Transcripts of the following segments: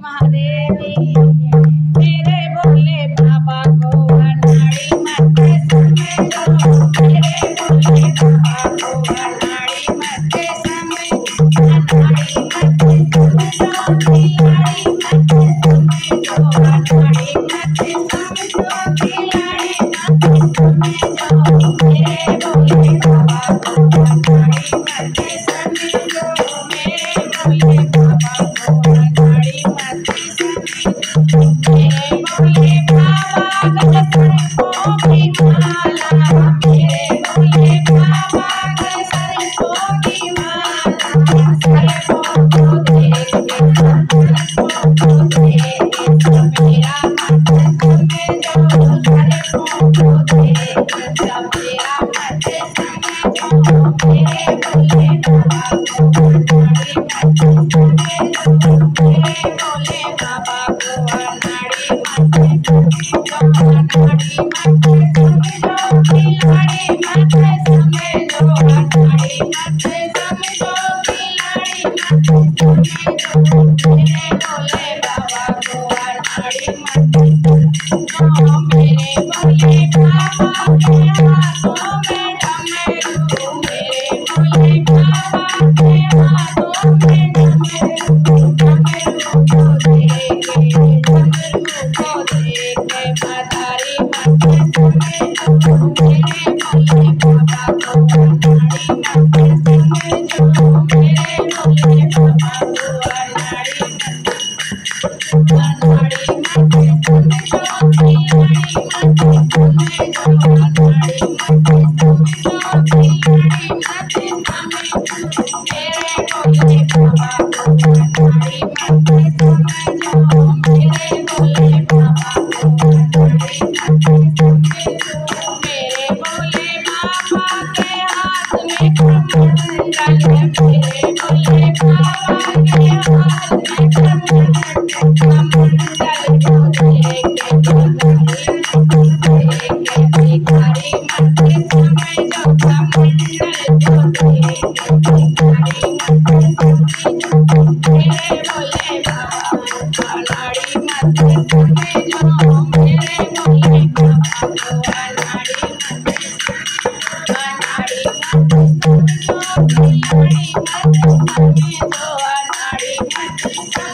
महादेवी मेरे भोले बाबा को अनाड़ी मत समझो। मेरे भोले बाबा को अनाड़ी मत समझो। अनाड़ी मत समझो। खिलाड़ी मत समझो। अनाड़ी मत समझो। खिलाड़ी मत समझो। मेरे भोले बाबा को अनाड़ी मत समझो। मेरे भोले बाबा को अनाड़ी मत मेरे भोले बाबा गल सरसों की माला। मेरे भोले बाबा गल सरसों की माला। सरसों को देख के सरसों को देख के मेरा मत समझो। सरसों को देख के मेरा मत समझो। मेरे भोले बाबा को अनाड़ी मत समझो। मेरे भोले बाबा को अनाड़ी मत समझो। अनाड़ी मत समझो। खिलाड़ी मत समझो। अनाड़ी मत समझो। खिलाड़ी मत समझो। मेरे भोले बाबा को अनाड़ी मत समझो। मेरे भोले बाबा के हाथों में डमरू। मेरे भोले बाबा के हाथों में डमरू। डमरू को देख के मदारी मत समझो। मेरे भोले बाबा को अनाड़ी मत समझो। मेरे भोले बाबा को अनाड़ी मत समझो। खिलाड़ी मत समझो। अनाड़ी मत समझो। खिलाड़ी मत समझो। मेरे भोले बाबा को अनाड़ी मत समझो। मेरे भोले बाबा को अनाड़ी मत समझो। मेरे भोले बाबा के हाथ में कमंडल। मेरे भोले बाबा के हाथ में कमंडल। कमंडल को देख के भिखारी मत समझो। कमंडल को देख के भिखारी मत समझो। मेरे भोले बाबा को अनाड़ी मत समझो। मेरे भोले बाबा को अनाड़ी मत अनाड़ी मत समझो। खिलाड़ी मत समझो। अनाड़ी मत समझो।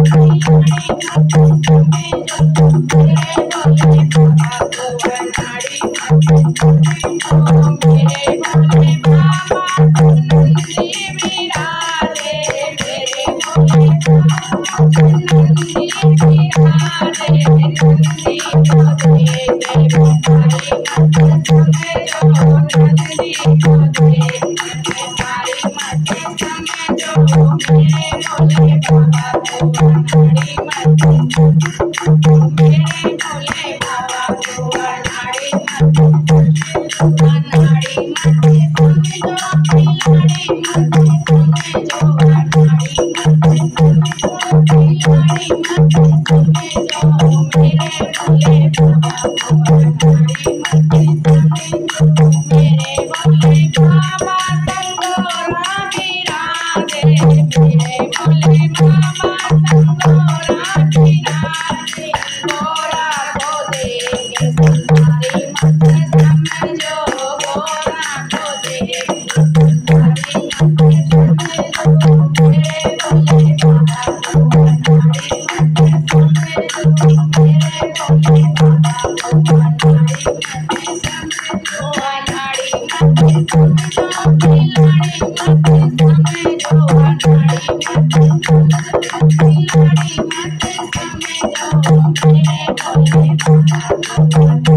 खिलाड़ी मत समझो। मेरे भोले बाबा को अनाड़ी मत समझो। मेरे भोले बाबा को नंदी बिराजे। मेरे भोले बाबा को नंदी बिराजे। नंदी को देख के भिखारी मत समझो। नंदी को देख के भिखारी मत समझो। मेरे भोले बाबा को अनाड़ी मत समझो। मेरे भोले बाबा को अनाड़ी मत अनाड़ी मत समझो। खिलाड़ी मत समझो। अनाड़ी मत समझो। खिलाड़ी मत समझो। मेरे भोले बाबा को अनाड़ी मत समझो। मेरे भोले बाबा संगोरा बिराजे। मेरे भोले बाबा संगोरा बिराजे। गोरा को देख के संसारी मत समझो। गोरा को देख के संसारी मत समझो। मेरे भोले बाबा को अनाड़ी मत समझो। मेरे भोले बाबा को अनाड़ी मत समझो। अनाड़ी मत समझो। खिलाड़ी मत समझो। अनाड़ी मत समझो। खिलाड़ी मत समझो। मेरे भोले बाबा को